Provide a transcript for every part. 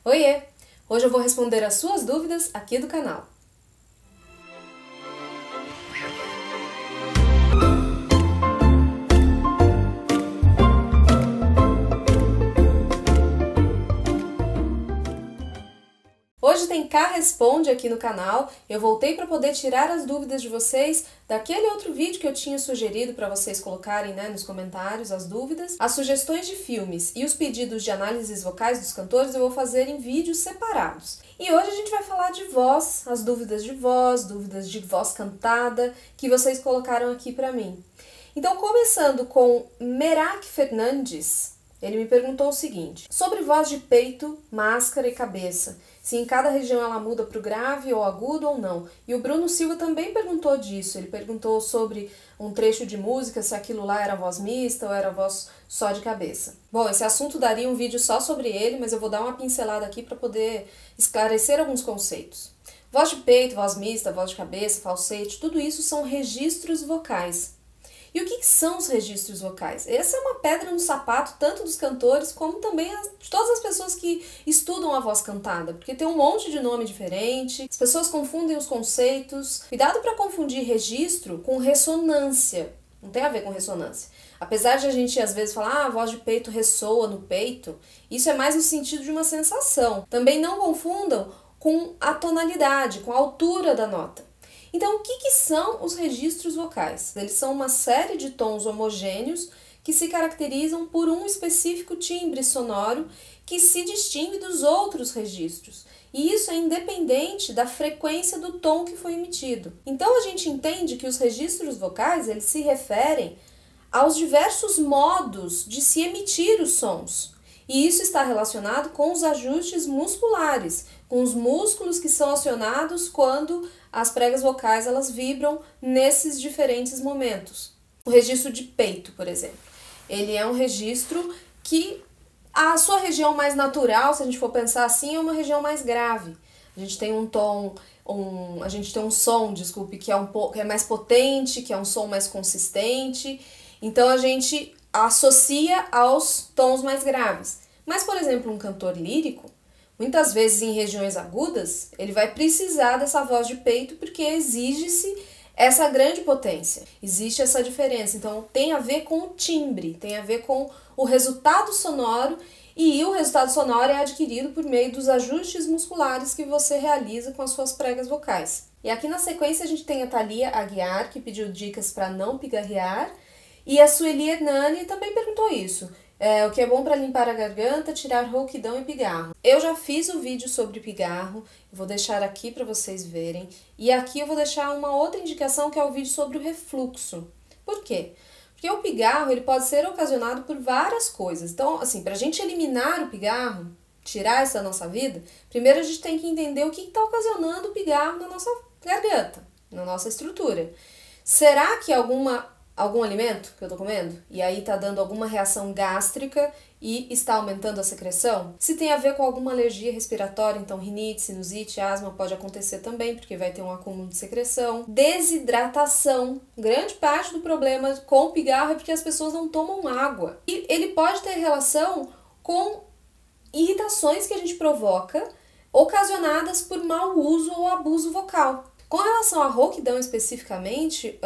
Oiê! Hoje eu vou responder as suas dúvidas aqui do canal. Hoje tem Cá Responde aqui no canal. Eu voltei para poder tirar as dúvidas de vocês daquele outro vídeo que eu tinha sugerido para vocês colocarem, nos comentários as dúvidas. As sugestões de filmes e os pedidos de análises vocais dos cantores eu vou fazer em vídeos separados. E hoje a gente vai falar de voz, as dúvidas de voz cantada que vocês colocaram aqui para mim. Então, começando com Merak Fernandes, ele me perguntou o seguinte: sobre voz de peito, máscara e cabeça, se em cada região ela muda para o grave ou agudo ou não. E o Bruno Silva também perguntou disso, ele perguntou sobre um trecho de música, se aquilo lá era voz mista ou era voz só de cabeça. Bom, esse assunto daria um vídeo só sobre ele, mas eu vou dar uma pincelada aqui para poder esclarecer alguns conceitos. Voz de peito, voz mista, voz de cabeça, falsete, tudo isso são registros vocais. E o que são os registros vocais? Essa é uma pedra no sapato tanto dos cantores como também de todas as pessoas que estudam a voz cantada, porque tem um monte de nome diferente, as pessoas confundem os conceitos. Cuidado para confundir registro com ressonância, não tem a ver com ressonância. Apesar de a gente às vezes falar, a voz de peito ressoa no peito, isso é mais no sentido de uma sensação. Também não confundam com a tonalidade, com a altura da nota. Então, o que são os registros vocais? Eles são uma série de tons homogêneos que se caracterizam por um específico timbre sonoro que se distingue dos outros registros. E isso é independente da frequência do tom que foi emitido. Então, a gente entende que os registros vocais eles se referem aos diversos modos de se emitir os sons. E isso está relacionado com os ajustes musculares, com os músculos que são acionados quando as pregas vocais elas vibram nesses diferentes momentos. O registro de peito, por exemplo, ele é um registro que a sua região mais natural, se a gente for pensar assim, é uma região mais grave. A gente tem um som, que é mais potente, que é um som mais consistente. Então a gente associa aos tons mais graves. Mas, por exemplo, um cantor lírico, muitas vezes em regiões agudas, ele vai precisar dessa voz de peito porque exige-se essa grande potência. Existe essa diferença. Então, tem a ver com o timbre, tem a ver com o resultado sonoro, e o resultado sonoro é adquirido por meio dos ajustes musculares que você realiza com as suas pregas vocais. E aqui na sequência a gente tem a Thalia Aguiar, que pediu dicas para não pigarrear, e a Sueli Hernani também perguntou isso. O que é bom para limpar a garganta, tirar rouquidão e pigarro. Eu já fiz o vídeo sobre pigarro, vou deixar aqui para vocês verem. E aqui eu vou deixar uma outra indicação que é o vídeo sobre o refluxo. Por quê? Porque o pigarro ele pode ser ocasionado por várias coisas. Então, assim, para a gente eliminar o pigarro, tirar isso da nossa vida, primeiro a gente tem que entender o que está ocasionando o pigarro na nossa garganta, na nossa estrutura. Será que algum alimento que eu tô comendo, e aí tá dando alguma reação gástrica e está aumentando a secreção? Se tem a ver com alguma alergia respiratória, então rinite, sinusite, asma pode acontecer também, porque vai ter um acúmulo de secreção. Desidratação. Grande parte do problema com o pigarro é porque as pessoas não tomam água. E ele pode ter relação com irritações que a gente provoca, ocasionadas por mau uso ou abuso vocal. Com relação à rouquidão especificamente,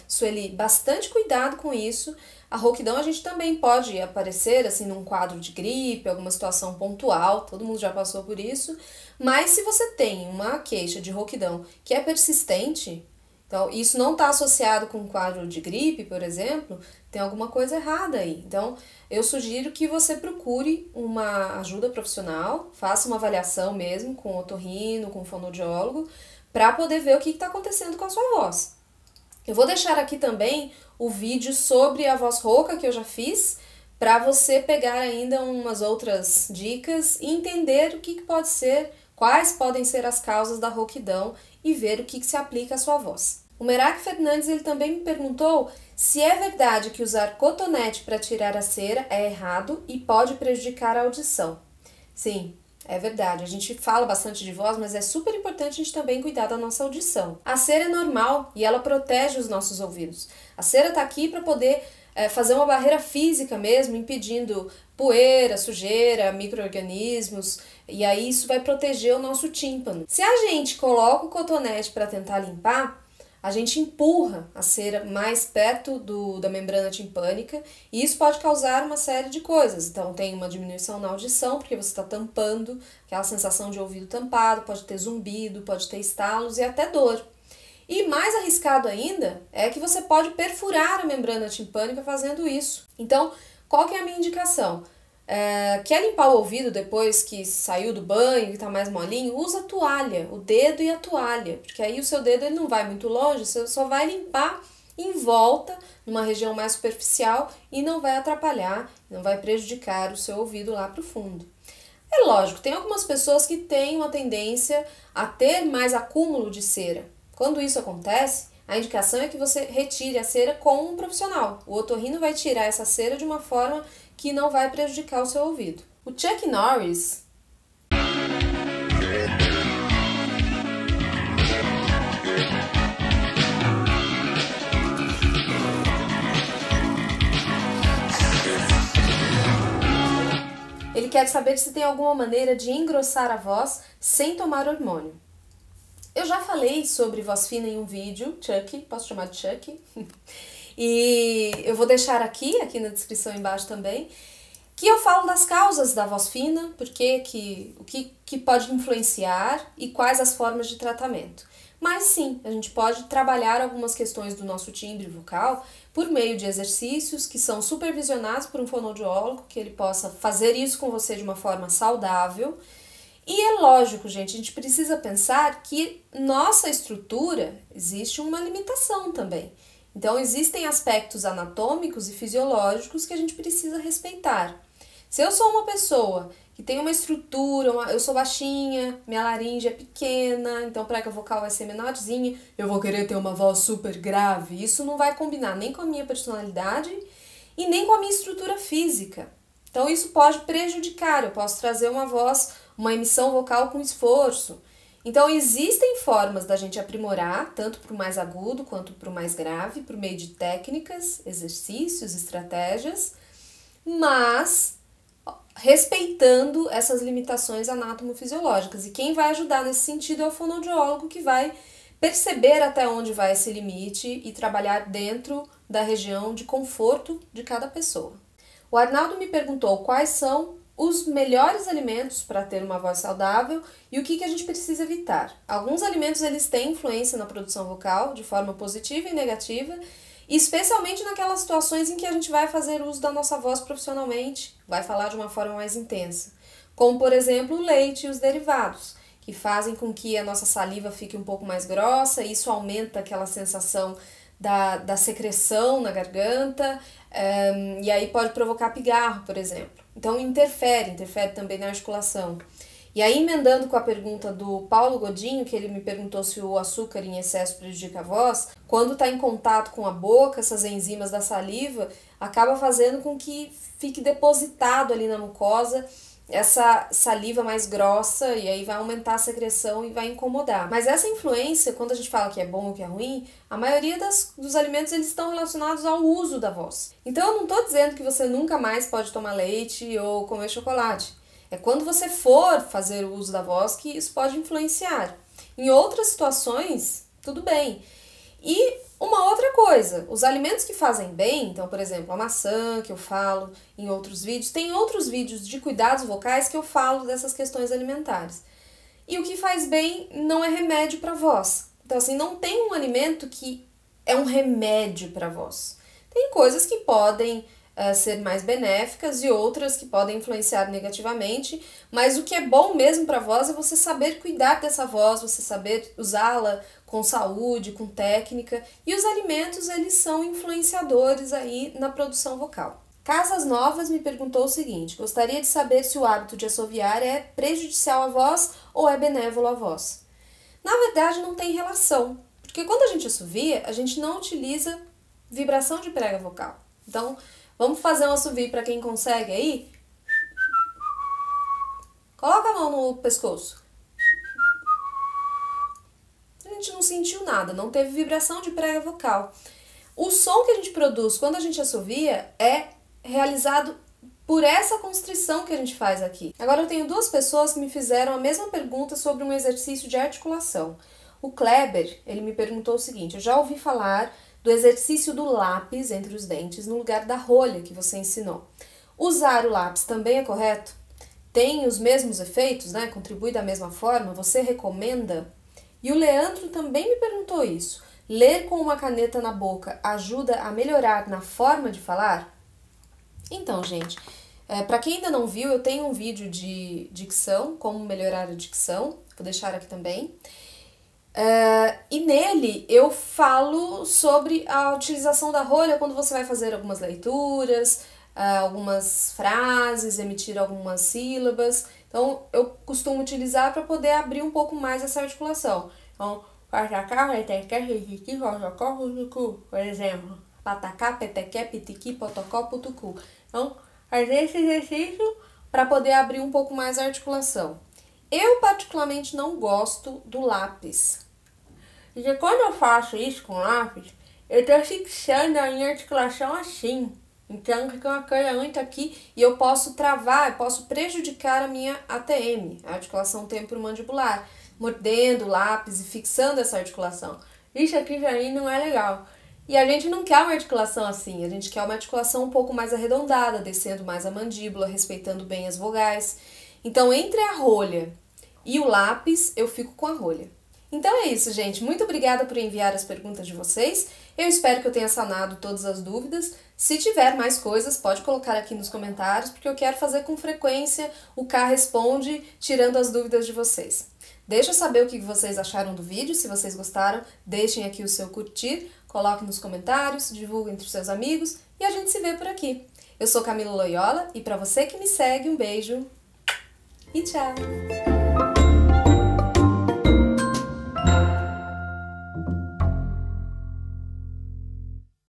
Sueli, bastante cuidado com isso. A rouquidão a gente também pode aparecer assim num quadro de gripe, alguma situação pontual, todo mundo já passou por isso. Mas se você tem uma queixa de rouquidão que é persistente, então isso não está associado com um quadro de gripe, por exemplo, tem alguma coisa errada aí. Então eu sugiro que você procure uma ajuda profissional, faça uma avaliação mesmo com o otorrino, com o fonoaudiólogo, para poder ver o que está acontecendo com a sua voz. Eu vou deixar aqui também o vídeo sobre a voz rouca que eu já fiz, para você pegar ainda umas outras dicas e entender o que pode ser, quais podem ser as causas da rouquidão e ver o que se aplica à sua voz. O Merak Fernandes ele também me perguntou se é verdade que usar cotonete para tirar a cera é errado e pode prejudicar a audição. Sim. É verdade, a gente fala bastante de voz, mas é super importante a gente também cuidar da nossa audição. A cera é normal e ela protege os nossos ouvidos. A cera está aqui para poder fazer uma barreira física mesmo, impedindo poeira, sujeira, micro-organismos, e aí isso vai proteger o nosso tímpano. Se a gente coloca o cotonete para tentar limpar, a gente empurra a cera mais perto da membrana timpânica e isso pode causar uma série de coisas. Então tem uma diminuição na audição, porque você está tampando, aquela sensação de ouvido tampado, pode ter zumbido, pode ter estalos e até dor. E mais arriscado ainda é que você pode perfurar a membrana timpânica fazendo isso. Então, qual que é a minha indicação? Quer limpar o ouvido depois que saiu do banho e está mais molinho? Usa a toalha, o dedo e a toalha, porque aí o seu dedo ele não vai muito longe, você só vai limpar em volta, numa região mais superficial e não vai atrapalhar, não vai prejudicar o seu ouvido lá para o fundo. É lógico, tem algumas pessoas que têm uma tendência a ter mais acúmulo de cera. Quando isso acontece, a indicação é que você retire a cera com um profissional. O otorrino vai tirar essa cera de uma forma que não vai prejudicar o seu ouvido. O Chuck Norris, ele quer saber se tem alguma maneira de engrossar a voz sem tomar hormônio. Eu já falei sobre voz fina em um vídeo, Chuck, posso chamar de Chuck? E eu vou deixar aqui na descrição embaixo também, que eu falo das causas da voz fina, o que pode influenciar e quais as formas de tratamento. Mas sim, a gente pode trabalhar algumas questões do nosso timbre vocal por meio de exercícios que são supervisionados por um fonoaudiólogo, que ele possa fazer isso com você de uma forma saudável. E é lógico, gente, a gente precisa pensar que nossa estrutura existe uma limitação também. Então, existem aspectos anatômicos e fisiológicos que a gente precisa respeitar. Se eu sou uma pessoa que tem uma estrutura, eu sou baixinha, minha laringe é pequena, então a prega vocal vai ser menorzinha, eu vou querer ter uma voz super grave, isso não vai combinar nem com a minha personalidade e nem com a minha estrutura física. Então, isso pode prejudicar, eu posso trazer uma emissão vocal com esforço. Então, existem formas da gente aprimorar, tanto para o mais agudo quanto para o mais grave, por meio de técnicas, exercícios, estratégias, mas respeitando essas limitações anatomofisiológicas. E quem vai ajudar nesse sentido é o fonoaudiólogo, que vai perceber até onde vai esse limite e trabalhar dentro da região de conforto de cada pessoa. O Arnaldo me perguntou quais são os melhores alimentos para ter uma voz saudável e o que a gente precisa evitar. Alguns alimentos eles têm influência na produção vocal de forma positiva e negativa, especialmente naquelas situações em que a gente vai fazer uso da nossa voz profissionalmente, vai falar de uma forma mais intensa, como por exemplo o leite e os derivados, que fazem com que a nossa saliva fique um pouco mais grossa, e isso aumenta aquela sensação da secreção na garganta, e aí pode provocar pigarro, por exemplo. Então interfere também na articulação. E aí, emendando com a pergunta do Paulo Godinho, que ele me perguntou se o açúcar em excesso prejudica a voz, quando está em contato com a boca, essas enzimas da saliva, acaba fazendo com que fique depositado ali na mucosa essa saliva mais grossa, e aí vai aumentar a secreção e vai incomodar. Mas essa influência, quando a gente fala que é bom ou que é ruim, a maioria dos alimentos eles estão relacionados ao uso da voz. Então eu não estou dizendo que você nunca mais pode tomar leite ou comer chocolate. É quando você for fazer o uso da voz que isso pode influenciar. Em outras situações, tudo bem. E uma outra coisa, os alimentos que fazem bem, então, por exemplo, a maçã, que eu falo em outros vídeos, tem outros vídeos de cuidados vocais que eu falo dessas questões alimentares. E o que faz bem não é remédio para a voz. Então, assim, não tem um alimento que é um remédio para a voz. Tem coisas que podem ser mais benéficas e outras que podem influenciar negativamente, mas o que é bom mesmo para a voz é você saber cuidar dessa voz, você saber usá-la com saúde, com técnica, e os alimentos eles são influenciadores aí na produção vocal. Casas Novas me perguntou o seguinte: gostaria de saber se o hábito de assoviar é prejudicial à voz ou é benévolo à voz. Na verdade não tem relação, porque quando a gente assovia, a gente não utiliza vibração de prega vocal. Então, vamos fazer um assovio para quem consegue aí? Coloca a mão no pescoço. A gente não sentiu nada, não teve vibração de prega vocal. O som que a gente produz quando a gente assovia é realizado por essa constrição que a gente faz aqui. Agora eu tenho duas pessoas que me fizeram a mesma pergunta sobre um exercício de articulação. O Kleber, ele me perguntou o seguinte: eu já ouvi falar do exercício do lápis entre os dentes no lugar da rolha que você ensinou. Usar o lápis também é correto? Tem os mesmos efeitos, né? Contribui da mesma forma? Você recomenda? E o Leandro também me perguntou isso. Ler com uma caneta na boca ajuda a melhorar na forma de falar? Então, gente, para quem ainda não viu, eu tenho um vídeo de dicção, como melhorar a dicção, vou deixar aqui também. E nele eu falo sobre a utilização da rolha quando você vai fazer algumas leituras, algumas frases, emitir algumas sílabas. Então, eu costumo utilizar para poder abrir um pouco mais essa articulação. Então, por exemplo, patacá, petequé, pitiqui, potocó, putucu. Então, fazer esse exercício para poder abrir um pouco mais a articulação. Eu particularmente não gosto do lápis. Porque quando eu faço isso com lápis, eu estou fixando a minha articulação assim. Então fica uma coisa muito aqui e eu posso travar, eu posso prejudicar a minha ATM, a articulação temporomandibular, mordendo o lápis e fixando essa articulação. Isso aqui já não é legal. E a gente não quer uma articulação assim, a gente quer uma articulação um pouco mais arredondada, descendo mais a mandíbula, respeitando bem as vogais. Então, entre a rolha e o lápis, eu fico com a rolha. Então é isso, gente. Muito obrigada por enviar as perguntas de vocês. Eu espero que eu tenha sanado todas as dúvidas. Se tiver mais coisas, pode colocar aqui nos comentários, porque eu quero fazer com frequência o Cá Responde, tirando as dúvidas de vocês. Deixa eu saber o que vocês acharam do vídeo. Se vocês gostaram, deixem aqui o seu curtir, coloquem nos comentários, divulguem entre os seus amigos e a gente se vê por aqui. Eu sou Camila Loyola e para você que me segue, um beijo e tchau!